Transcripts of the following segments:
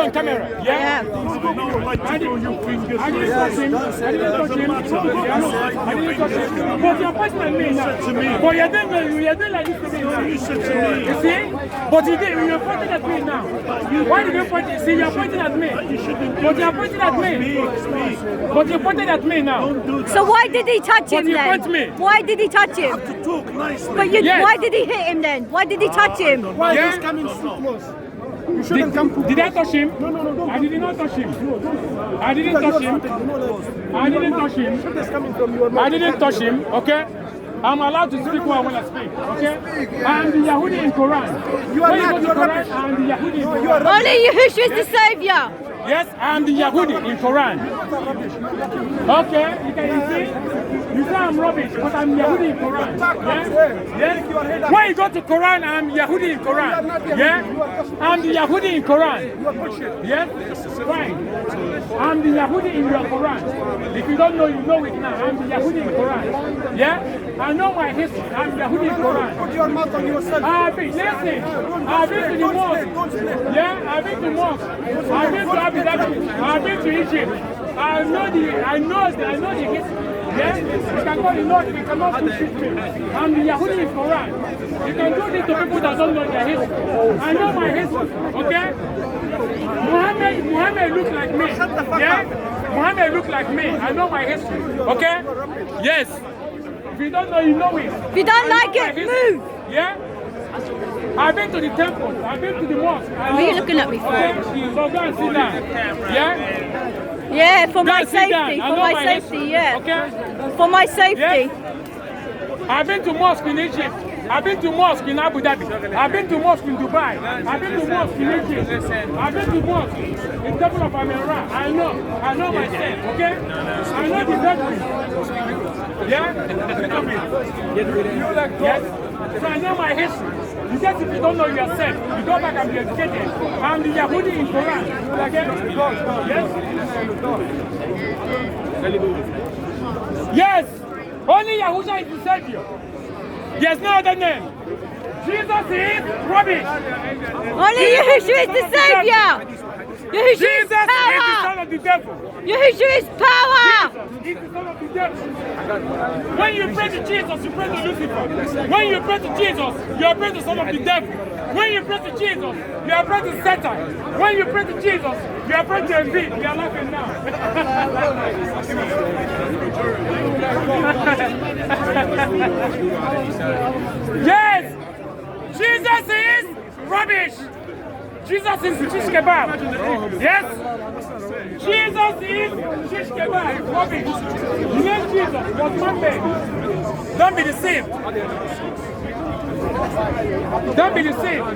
on camera. Yeah. I didn't touch him. I didn't touch him. But you're pointing at me now. But you're doing like this to me now. You see? But you you're pointing at me now. Why did you point? See, you're pointing at me. But you're pointing at me. But you're pointing at me now. So why did he touch him then? Point me. Why did he touch him? To talk nicely. But why did he hit him then? Why did he touch him? Why is he coming so close? You shouldn't come to Did I touch him? No. I did not touch him. I didn't touch him. I didn't touch him. I didn't touch him. Okay. I'm allowed to speak what I want to speak. Okay. I'm the Yahudi in Quran. You are when not. you go to Quran, I'm the Yahudi in Quran. Only Yahusha is the savior. Yes, I'm the Yahudi in Quran. Okay, you can see. You say I'm rubbish, but I'm Yahudi in Quran. Yes? Yes? When you go to Quran, I'm Yahudi in Quran. Yeah? I'm the Yahudi in Quran. Yes? Fine. I'm the Yahudi in your Quran. If you don't know, you know it now. I'm the Yahudi in Quran. Yeah? I know my history. I'm Yahudi in Quran. Put your mouth on yourself. Listen, I've been to the mosque. Yeah? I've been to mosque. I've been to Abu Dhabi. I've been to Egypt. I know the history. Yeah? You can go to the north, you cannot do shit me. I'm the Yahudi in Quran. You can do this to people that don't know their history. I know my history, okay? Muhammad looks like me. Yeah? Muhammad looks like me. I know my history, okay? Yes. If you don't know, you know it. If you don't like it, move. Yeah? I've been to the temple. I've been to the mosque. What are you looking at me for? Okay? So go and sit down. Yeah? Yeah, for my safety. For my safety, yeah. Okay? For my safety. Yes. I've been to mosque in Egypt. I've been to mosque in Abu Dhabi. I've been to mosque in Dubai. I've been to mosque in Egypt. I've been to mosque in Temple of Amira. I know myself, okay? I know the doctrine. Yeah? Yes? So I know my history. You just if you don't know yourself, you go back and be educated. I'm the Yahudi in Quran. Okay? Yes? Yes! Only Yahusha is the Savior. There's no other name. Jesus is rubbish. Only Yahusha is the savior. Yahusha Jesus is power. is the son of the devil. Yahusha is power. Jesus is the son of the devil. When you pray to Jesus, you pray to Lucifer. When you pray to Jesus, you are praying to the son of the devil. When you pray to Jesus, you are praying to Satan. When you pray to Jesus, you are praying to Embiid. You are laughing now. Yes! Jesus is rubbish! Jesus is shish kebab. Yes? Jesus is shish kebab. Rubbish. The name Jesus was man-made. Don't be deceived. Don't be deceived.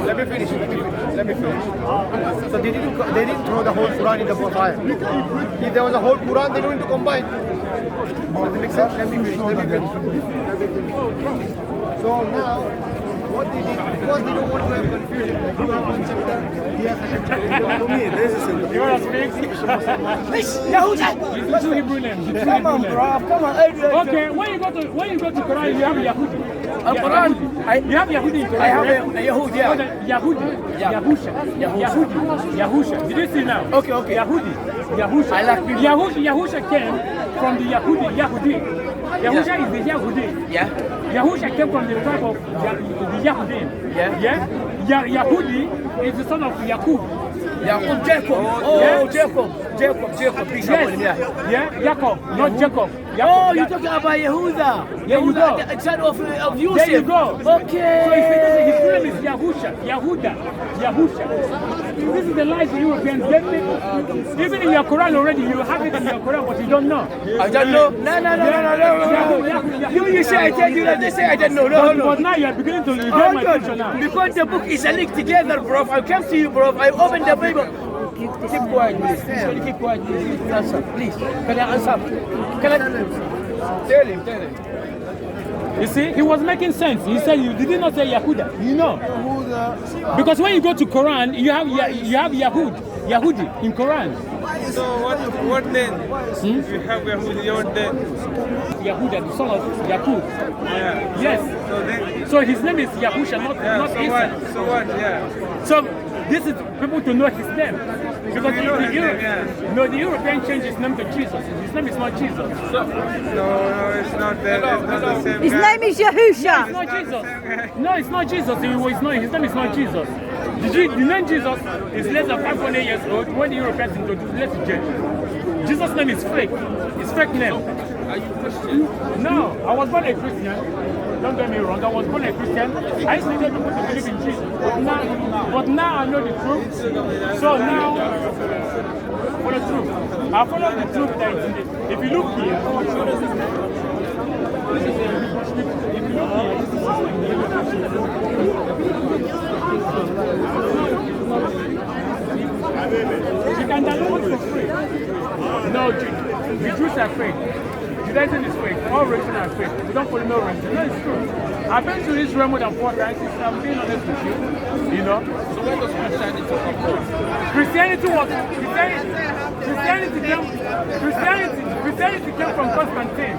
Let me finish. So they didn't throw the whole Quran in the fire. If there was a whole Quran, they don't need to combine. Does it make sense? Let me finish. So now, what they did, because they don't want to have confusion, like you have one chapter, he has a chapter. You want to speak? Yahuda! It's two Hebrew names. Come on, bro. Come on. Okay, when you go to Quran, you have Yahudi. Quran. You have Yahudi in Quran. I have a Yahudi, yeah. Yahudi. Yahusha. Yahusha. Did you see now? Okay. Yahudi. Yahusha. I like people. Yahusha came from the Yahudi. Yahusha is the Yahudi. Yeah. Yahusha came from the tribe of the Yahudim. Yeah. Yahudi is the son of AQUB. Jacob. Yeah. Jacob. Yes. Yeah. Jacob, not Jacob. Oh, you're talking about Yehuda. There you go. The son of Yusuf. There you go. Okay. So his name is Yahusha. This is the lies the Europeans get me. Even in your Quran already, you have it in your Quran, but you don't know. I don't know. No. You say I tell you that. They say I don't know. No. But now you are beginning to regret my question now. Because the book is a link together, bro. I came to you, bro. I opened the Bible. Keep quiet, please. Keep quiet, please. Answer, please. Can I answer? Can I tell him? You see, he was making sense. He said, you did not say Yahuda. You know. Because when you go to Quran, you have Yahudi in Quran. So what then? You have Yahudi, then? Yahuda, the son of Yaqub. Yeah. Yes. So then, so his name is Yahusha, not Isa. so what? Yeah. So this is people to know his name. Because the European changed his name to Jesus. His name is not Jesus. No, it's not that. It's not the same His guy. name is Yahusha. It's not Jesus. No, it's not Jesus. His name is not Jesus. The name Jesus is less than 500 years old when the Europeans introduced it to change. Jesus' name is fake. It's fake name. Are you Christian? No, I was born a Christian. Don't get me wrong. I was born a Christian. I used to tell people to believe in Jesus. But now I know the truth. So now, for the truth, I follow the truth that is in it. If you look here, you can download it for free. No, the Jews are fake. Judaism is fake. All religion are fake. You don't follow no religion. No, it's true. I've been to Israel more than 4 times. I'm being honest with you. You know? So where does Christianity come from? Christianity came from Constantine.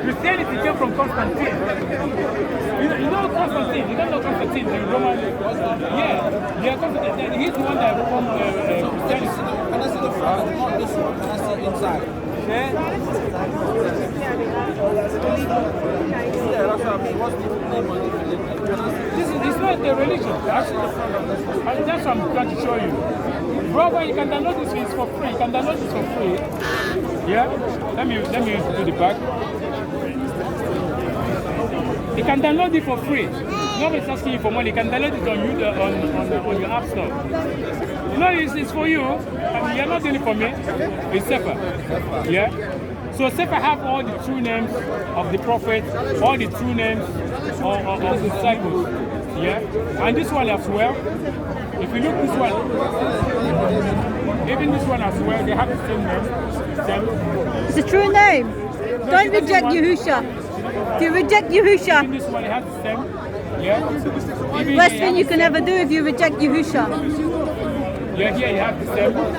Christianity came from Constantine. You know Constantine? You don't know Constantine, the Roman. Yeah, Constantine. He's the one that reformed Christianity. Can I see the front? Not this one. Can I see inside? Yeah, that's what I mean. What's the name of the religion? It's not a religion. That's what I'm trying to show you. Brother, you can download this thing for free. You can download this for free. Yeah? Let me do the back. You can download it for free. Nobody's asking you for money. You can download it on your app store. No, it's for you. You're not doing it for me. It's Sefer. Yeah? So Sefer have all the true names of the prophet, all the true names of the disciples. Yeah? And this one as well. If you look this one, even this one as well, they have the same name. It's a true name. Don't reject Yahusha. If you reject Yahusha, Even this one, it has the same. Yeah? Even worst here, thing you can ever do if you reject Yahusha. yeah, here you have the same name.